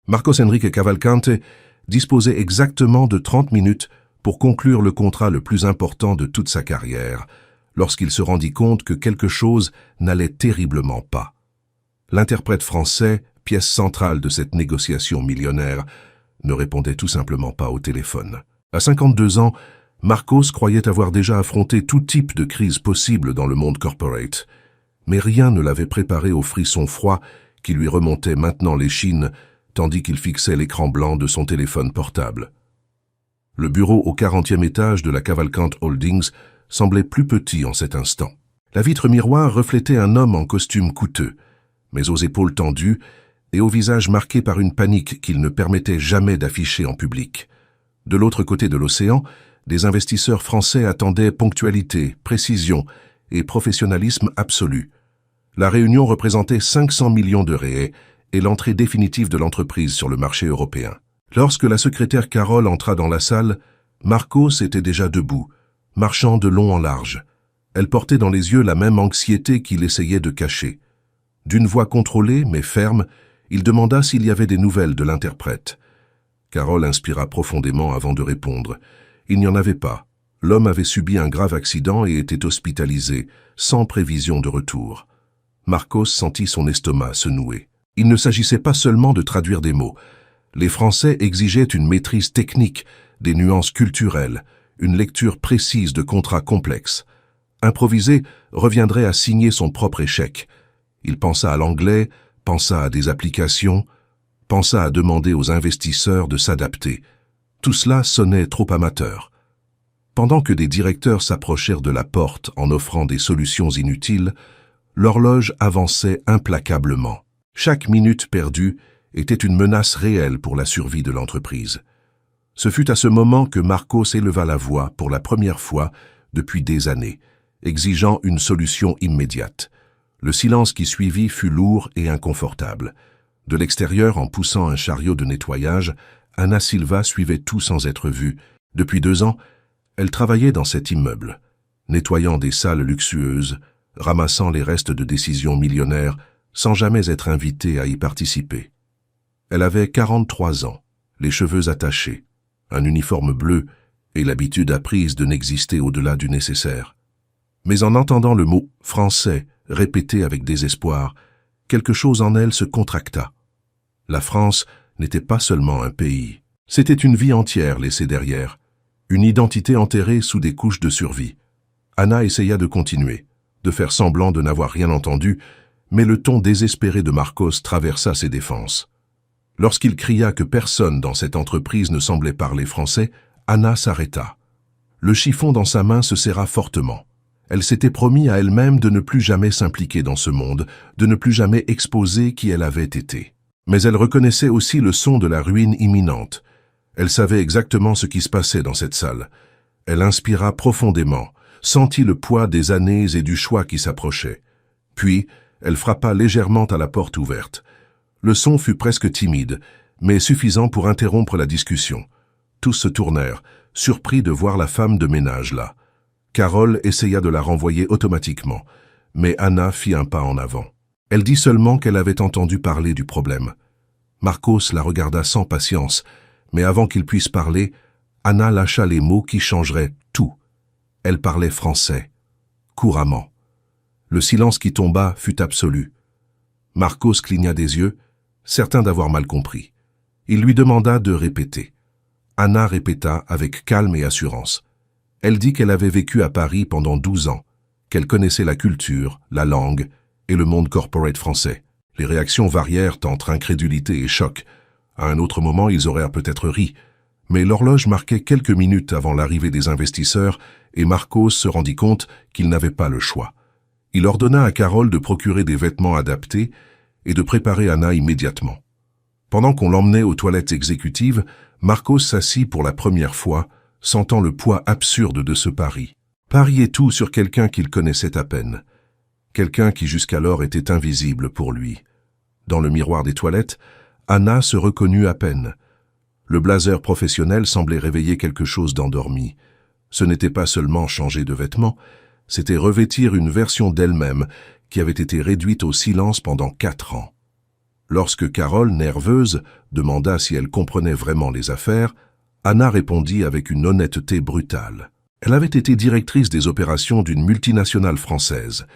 Marcos Enrique Cavalcante disposait exactement de 30 minutes pour conclure le contrat le plus important de toute sa carrière, lorsqu'il se rendit compte que quelque chose n'allait terriblement pas. L'interprète français, pièce centrale de cette négociation millionnaire, ne répondait tout simplement pas au téléphone. À 52 ans, Marcos croyait avoir déjà affronté tout type de crise possible dans le monde corporate, mais rien ne l'avait préparé au frisson froid qui lui remontait maintenant l'échine tandis qu'il fixait l'écran blanc de son téléphone portable. Le bureau au 40e étage de la Cavalcante Holdings semblait plus petit en cet instant. La vitre miroir reflétait un homme en costume coûteux, mais aux épaules tendues et au visage marqué par une panique qu'il ne permettait jamais d'afficher en public. De l'autre côté de l'océan, des investisseurs français attendaient ponctualité, précision et professionnalisme absolu. La réunion représentait 500 millions de réais et l'entrée définitive de l'entreprise sur le marché européen. Lorsque la secrétaire Carole entra dans la salle, Marcos était déjà debout, marchant de long en large. Elle portait dans les yeux la même anxiété qu'il essayait de cacher. D'une voix contrôlée mais ferme, il demanda s'il y avait des nouvelles de l'interprète. Carole inspira profondément avant de répondre. Il n'y en avait pas. L'homme avait subi un grave accident et était hospitalisé, sans prévision de retour. Marcos sentit son estomac se nouer. Il ne s'agissait pas seulement de traduire des mots. Les Français exigeaient une maîtrise technique, des nuances culturelles, une lecture précise de contrats complexes. Improviser reviendrait à signer son propre échec. Il pensa à l'anglais, pensa à des applications, pensa à demander aux investisseurs de s'adapter. Tout cela sonnait trop amateur. Pendant que des directeurs s'approchèrent de la porte en offrant des solutions inutiles, l'horloge avançait implacablement. Chaque minute perdue était une menace réelle pour la survie de l'entreprise. Ce fut à ce moment que Marcos éleva la voix pour la première fois depuis des années, exigeant une solution immédiate. Le silence qui suivit fut lourd et inconfortable. De l'extérieur, en poussant un chariot de nettoyage, Anna Silva suivait tout sans être vue. Depuis 2 ans, elle travaillait dans cet immeuble, nettoyant des salles luxueuses, ramassant les restes de décisions millionnaires, sans jamais être invitée à y participer. Elle avait 43 ans, les cheveux attachés, un uniforme bleu et l'habitude apprise de n'exister au-delà du nécessaire. Mais en entendant le mot « français » répété avec désespoir, quelque chose en elle se contracta. La France n'était pas seulement un pays. C'était une vie entière laissée derrière, une identité enterrée sous des couches de survie. Anna essaya de continuer, de faire semblant de n'avoir rien entendu, mais le ton désespéré de Marcos traversa ses défenses. Lorsqu'il cria que personne dans cette entreprise ne semblait parler français, Anna s'arrêta. Le chiffon dans sa main se serra fortement. Elle s'était promis à elle-même de ne plus jamais s'impliquer dans ce monde, de ne plus jamais exposer qui elle avait été. Mais elle reconnaissait aussi le son de la ruine imminente. Elle savait exactement ce qui se passait dans cette salle. Elle inspira profondément, sentit le poids des années et du choix qui s'approchait. Puis, elle frappa légèrement à la porte ouverte. Le son fut presque timide, mais suffisant pour interrompre la discussion. Tous se tournèrent, surpris de voir la femme de ménage là. Carole essaya de la renvoyer automatiquement, mais Anna fit un pas en avant. Elle dit seulement qu'elle avait entendu parler du problème. Marcos la regarda sans patience, mais avant qu'il puisse parler, Anna lâcha les mots qui changeraient tout. Elle parlait français, couramment. Le silence qui tomba fut absolu. Marcos cligna des yeux, certain d'avoir mal compris. Il lui demanda de répéter. Anna répéta avec calme et assurance. Elle dit qu'elle avait vécu à Paris pendant 12 ans, qu'elle connaissait la culture, la langue et le monde corporate français. Les réactions varièrent entre incrédulité et choc. À un autre moment, ils auraient peut-être ri. Mais l'horloge marquait quelques minutes avant l'arrivée des investisseurs et Marcos se rendit compte qu'il n'avait pas le choix. Il ordonna à Carole de procurer des vêtements adaptés et de préparer Anna immédiatement. Pendant qu'on l'emmenait aux toilettes exécutives, Marcos s'assit pour la première fois, sentant le poids absurde de ce pari. Parier tout sur quelqu'un qu'il connaissait à peine. Quelqu'un qui jusqu'alors était invisible pour lui. Dans le miroir des toilettes, Anna se reconnut à peine. Le blazer professionnel semblait réveiller quelque chose d'endormi. Ce n'était pas seulement changer de vêtements, c'était revêtir une version d'elle-même qui avait été réduite au silence pendant 4 ans. Lorsque Carole, nerveuse, demanda si elle comprenait vraiment les affaires, Anna répondit avec une honnêteté brutale. Elle avait été directrice des opérations d'une multinationale française.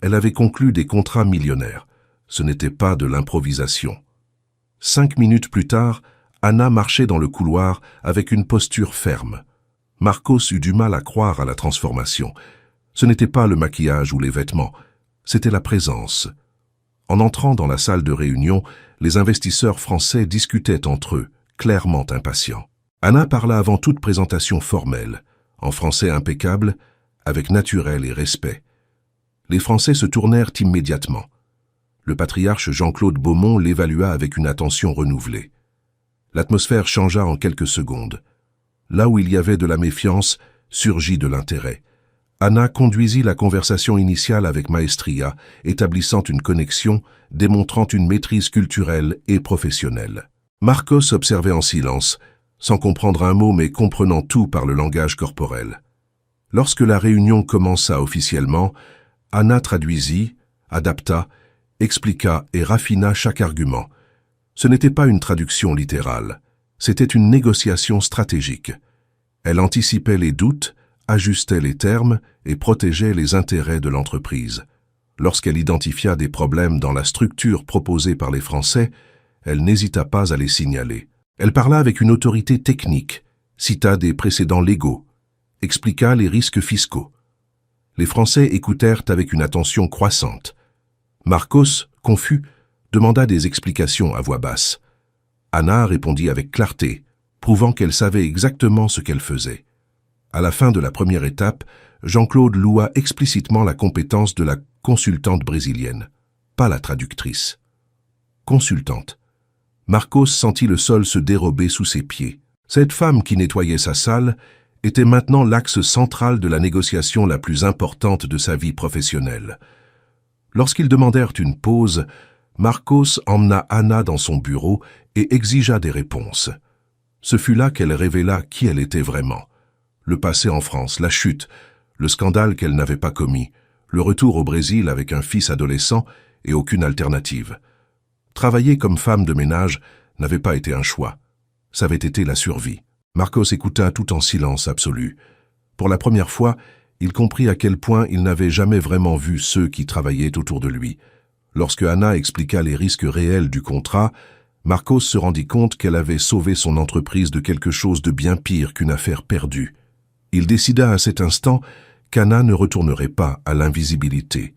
Elle avait conclu des contrats millionnaires. Ce n'était pas de l'improvisation. 5 minutes plus tard, Anna marchait dans le couloir avec une posture ferme. Marcos eut du mal à croire à la transformation. Ce n'était pas le maquillage ou les vêtements, c'était la présence. En entrant dans la salle de réunion, les investisseurs français discutaient entre eux, clairement impatients. Anna parla avant toute présentation formelle, en français impeccable, avec naturel et respect. Les Français se tournèrent immédiatement. Le patriarche Jean-Claude Beaumont l'évalua avec une attention renouvelée. L'atmosphère changea en quelques secondes. Là où il y avait de la méfiance, surgit de l'intérêt. Anna conduisit la conversation initiale avec maestria, établissant une connexion, démontrant une maîtrise culturelle et professionnelle. Marcos observait en silence, sans comprendre un mot mais comprenant tout par le langage corporel. Lorsque la réunion commença officiellement, Anna traduisit, adapta, expliqua et raffina chaque argument. Ce n'était pas une traduction littérale, c'était une négociation stratégique. Elle anticipait les doutes, ajustait les termes et protégeait les intérêts de l'entreprise. Lorsqu'elle identifia des problèmes dans la structure proposée par les Français, elle n'hésita pas à les signaler. Elle parla avec une autorité technique, cita des précédents légaux, expliqua les risques fiscaux. Les Français écoutèrent avec une attention croissante. Marcos, confus, demanda des explications à voix basse. Anna répondit avec clarté, prouvant qu'elle savait exactement ce qu'elle faisait. À la fin de la première étape, Jean-Claude loua explicitement la compétence de la consultante brésilienne, pas la traductrice. Consultante. Marcos sentit le sol se dérober sous ses pieds. Cette femme qui nettoyait sa salle était maintenant l'axe central de la négociation la plus importante de sa vie professionnelle. Lorsqu'ils demandèrent une pause, Marcos emmena Anna dans son bureau et exigea des réponses. Ce fut là qu'elle révéla qui elle était vraiment. Le passé en France, la chute, le scandale qu'elle n'avait pas commis, le retour au Brésil avec un fils adolescent et aucune alternative. Travailler comme femme de ménage n'avait pas été un choix. Ça avait été la survie. Marcos écouta tout en silence absolu. Pour la première fois, il comprit à quel point il n'avait jamais vraiment vu ceux qui travaillaient autour de lui. Lorsque Anna expliqua les risques réels du contrat, Marcos se rendit compte qu'elle avait sauvé son entreprise de quelque chose de bien pire qu'une affaire perdue. Il décida à cet instant qu'Anna ne retournerait pas à l'invisibilité.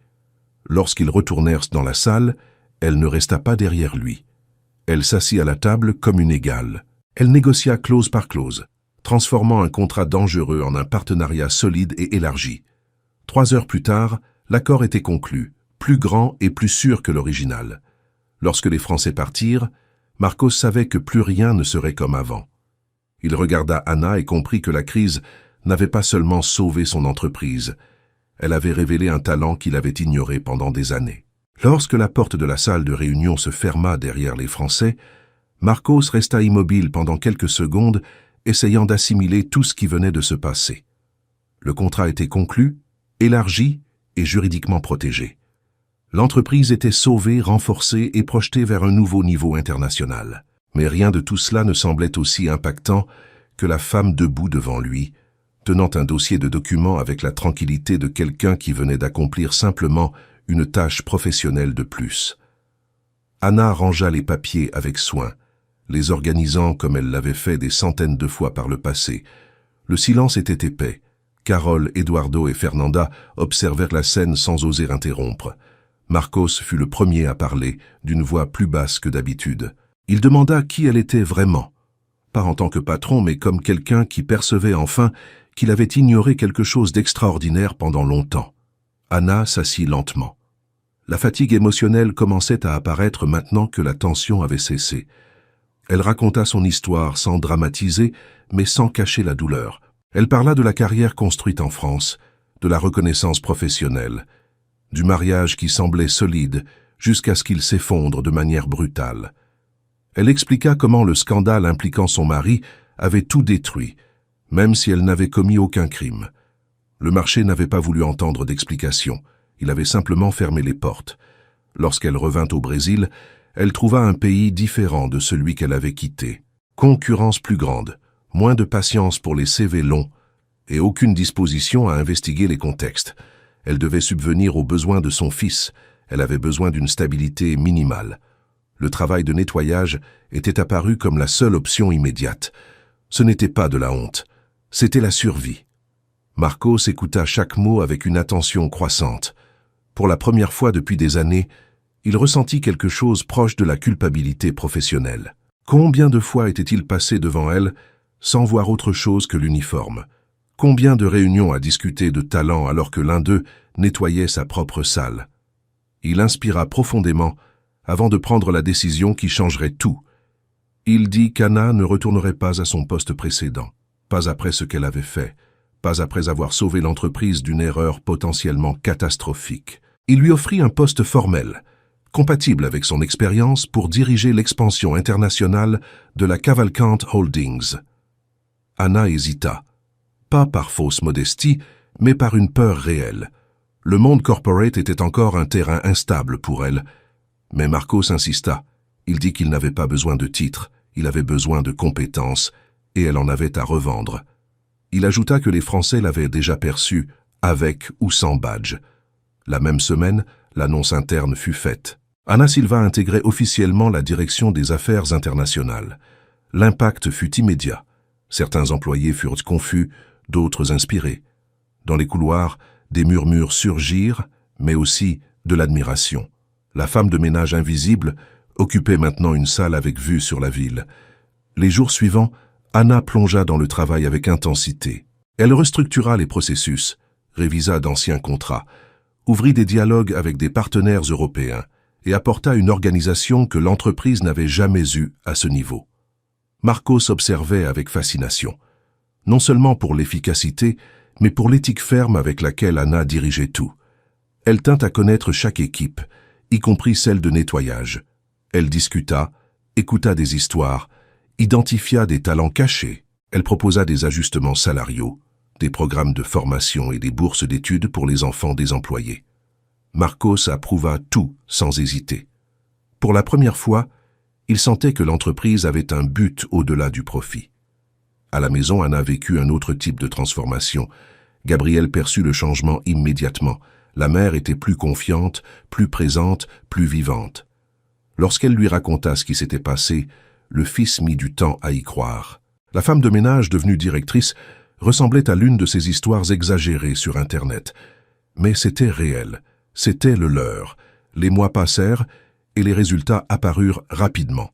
Lorsqu'ils retournèrent dans la salle, elle ne resta pas derrière lui. Elle s'assit à la table comme une égale. Elle négocia clause par clause, transformant un contrat dangereux en un partenariat solide et élargi. 3 heures plus tard, l'accord était conclu, plus grand et plus sûr que l'original. Lorsque les Français partirent, Marcos savait que plus rien ne serait comme avant. Il regarda Anna et comprit que la crise n'avait pas seulement sauvé son entreprise, elle avait révélé un talent qu'il avait ignoré pendant des années. Lorsque la porte de la salle de réunion se ferma derrière les Français, Marcos resta immobile pendant quelques secondes, essayant d'assimiler tout ce qui venait de se passer. Le contrat était conclu, élargi et juridiquement protégé. L'entreprise était sauvée, renforcée et projetée vers un nouveau niveau international. Mais rien de tout cela ne semblait aussi impactant que la femme debout devant lui, tenant un dossier de documents avec la tranquillité de quelqu'un qui venait d'accomplir simplement une tâche professionnelle de plus. Anna rangea les papiers avec soin, les organisant comme elle l'avait fait des centaines de fois par le passé. Le silence était épais. Carole, Eduardo et Fernanda observèrent la scène sans oser interrompre. Marcos fut le premier à parler, d'une voix plus basse que d'habitude. Il demanda qui elle était vraiment. Pas en tant que patron, mais comme quelqu'un qui percevait enfin qu'il avait ignoré quelque chose d'extraordinaire pendant longtemps. Anna s'assit lentement. La fatigue émotionnelle commençait à apparaître maintenant que la tension avait cessé. Elle raconta son histoire sans dramatiser, mais sans cacher la douleur. Elle parla de la carrière construite en France, de la reconnaissance professionnelle, du mariage qui semblait solide jusqu'à ce qu'il s'effondre de manière brutale. Elle expliqua comment le scandale impliquant son mari avait tout détruit, même si elle n'avait commis aucun crime. Le marché n'avait pas voulu entendre d'explication, il avait simplement fermé les portes. Lorsqu'elle revint au Brésil, Elle trouva un pays différent de celui qu'elle avait quitté. Concurrence plus grande, moins de patience pour les CV longs et aucune disposition à investiguer les contextes. Elle devait subvenir aux besoins de son fils. Elle avait besoin d'une stabilité minimale. Le travail de nettoyage était apparu comme la seule option immédiate. Ce n'était pas de la honte, c'était la survie. Marcos écouta chaque mot avec une attention croissante. Pour la première fois depuis des années, il ressentit quelque chose proche de la culpabilité professionnelle. Combien de fois était-il passé devant elle sans voir autre chose que l'uniforme? Combien de réunions à discuter de talent alors que l'un d'eux nettoyait sa propre salle? Il inspira profondément avant de prendre la décision qui changerait tout. Il dit qu'Anna ne retournerait pas à son poste précédent, pas après ce qu'elle avait fait, pas après avoir sauvé l'entreprise d'une erreur potentiellement catastrophique. Il lui offrit un poste formel, compatible avec son expérience pour diriger l'expansion internationale de la Cavalcante Holdings. Anna hésita, pas par fausse modestie, mais par une peur réelle. Le monde corporate était encore un terrain instable pour elle, mais Marcos insista. Il dit qu'il n'avait pas besoin de titre, il avait besoin de compétences, et elle en avait à revendre. Il ajouta que les Français l'avaient déjà perçu, avec ou sans badge. La même semaine, l'annonce interne fut faite. Ana Silva intégrait officiellement la direction des affaires internationales. L'impact fut immédiat. Certains employés furent confus, d'autres inspirés. Dans les couloirs, des murmures surgirent, mais aussi de l'admiration. La femme de ménage invisible occupait maintenant une salle avec vue sur la ville. Les jours suivants, Anna plongea dans le travail avec intensité. Elle restructura les processus, révisa d'anciens contrats, ouvrit des dialogues avec des partenaires européens et apporta une organisation que l'entreprise n'avait jamais eue à ce niveau. Marcos observait avec fascination, non seulement pour l'efficacité, mais pour l'éthique ferme avec laquelle Anna dirigeait tout. Elle tint à connaître chaque équipe, y compris celle de nettoyage. Elle discuta, écouta des histoires, identifia des talents cachés. Elle proposa des ajustements salariaux, des programmes de formation et des bourses d'études pour les enfants des employés. Marcos approuva tout sans hésiter. Pour la première fois, il sentait que l'entreprise avait un but au-delà du profit. À la maison, Anna vécut un autre type de transformation. Gabrielle perçut le changement immédiatement. La mère était plus confiante, plus présente, plus vivante. Lorsqu'elle lui raconta ce qui s'était passé, le fils mit du temps à y croire. La femme de ménage, devenue directrice, ressemblait à l'une de ces histoires exagérées sur Internet. Mais c'était réel, c'était le leur. Les mois passèrent et les résultats apparurent rapidement.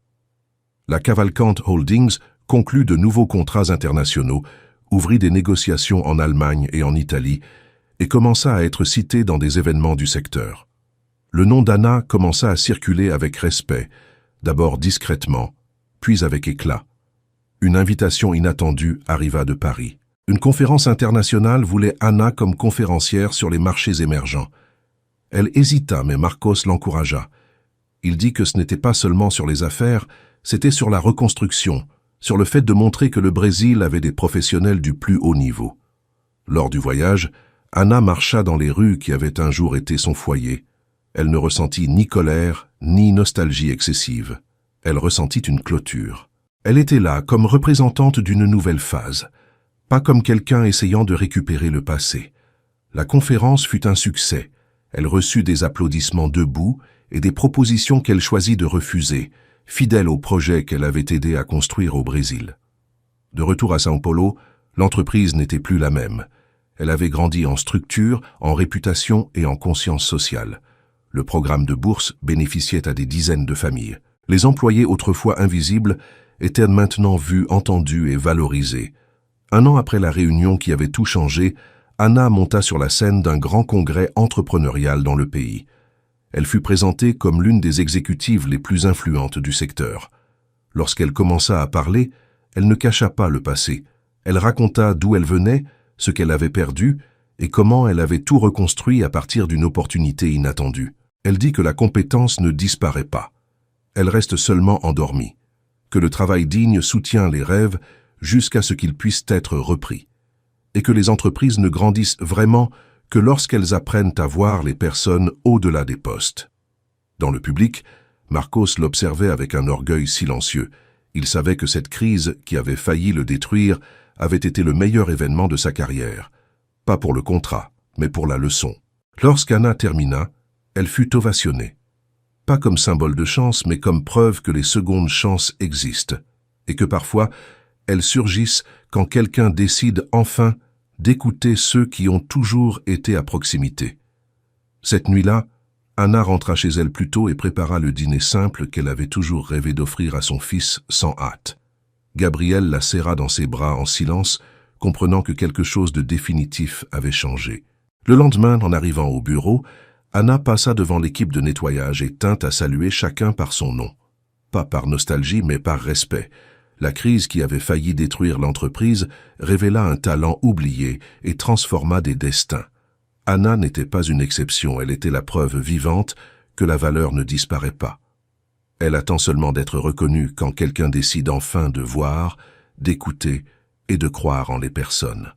La Cavalcante Holdings conclut de nouveaux contrats internationaux, ouvrit des négociations en Allemagne et en Italie, et commença à être citée dans des événements du secteur. Le nom d'Anna commença à circuler avec respect, d'abord discrètement, puis avec éclat. Une invitation inattendue arriva de Paris. Une conférence internationale voulait Anna comme conférencière sur les marchés émergents. Elle hésita, mais Marcos l'encouragea. Il dit que ce n'était pas seulement sur les affaires, c'était sur la reconstruction, sur le fait de montrer que le Brésil avait des professionnels du plus haut niveau. Lors du voyage, Anna marcha dans les rues qui avaient un jour été son foyer. Elle ne ressentit ni colère, ni nostalgie excessive. Elle ressentit une clôture. Elle était là comme représentante d'une nouvelle phase, pas comme quelqu'un essayant de récupérer le passé. La conférence fut un succès. Elle reçut des applaudissements debout et des propositions qu'elle choisit de refuser, fidèle au projet qu'elle avait aidé à construire au Brésil. De retour à São Paulo, l'entreprise n'était plus la même. Elle avait grandi en structure, en réputation et en conscience sociale. Le programme de bourse bénéficiait à des dizaines de familles. Les employés autrefois invisibles étaient maintenant vus, entendus et valorisés. Un an après la réunion qui avait tout changé, Anna monta sur la scène d'un grand congrès entrepreneurial dans le pays. Elle fut présentée comme l'une des exécutives les plus influentes du secteur. Lorsqu'elle commença à parler, elle ne cacha pas le passé. Elle raconta d'où elle venait, ce qu'elle avait perdu et comment elle avait tout reconstruit à partir d'une opportunité inattendue. Elle dit que la compétence ne disparaît pas. Elle reste seulement endormie. Que le travail digne soutient les rêves jusqu'à ce qu'ils puissent être repris. Et que les entreprises ne grandissent vraiment que lorsqu'elles apprennent à voir les personnes au-delà des postes. Dans le public, Marcos l'observait avec un orgueil silencieux. Il savait que cette crise qui avait failli le détruire avait été le meilleur événement de sa carrière. Pas pour le contrat, mais pour la leçon. Lorsqu'Anna termina, elle fut ovationnée. Pas comme symbole de chance, mais comme preuve que les secondes chances existent, et que parfois, elles surgissent quand quelqu'un décide enfin d'écouter ceux qui ont toujours été à proximité. Cette nuit-là, Anna rentra chez elle plus tôt et prépara le dîner simple qu'elle avait toujours rêvé d'offrir à son fils sans hâte. Gabriel la serra dans ses bras en silence, comprenant que quelque chose de définitif avait changé. Le lendemain, en arrivant au bureau, Anna passa devant l'équipe de nettoyage et tint à saluer chacun par son nom. Pas par nostalgie, mais par respect. La crise qui avait failli détruire l'entreprise révéla un talent oublié et transforma des destins. Anna n'était pas une exception, elle était la preuve vivante que la valeur ne disparaît pas. Elle attend seulement d'être reconnue quand quelqu'un décide enfin de voir, d'écouter et de croire en les personnes.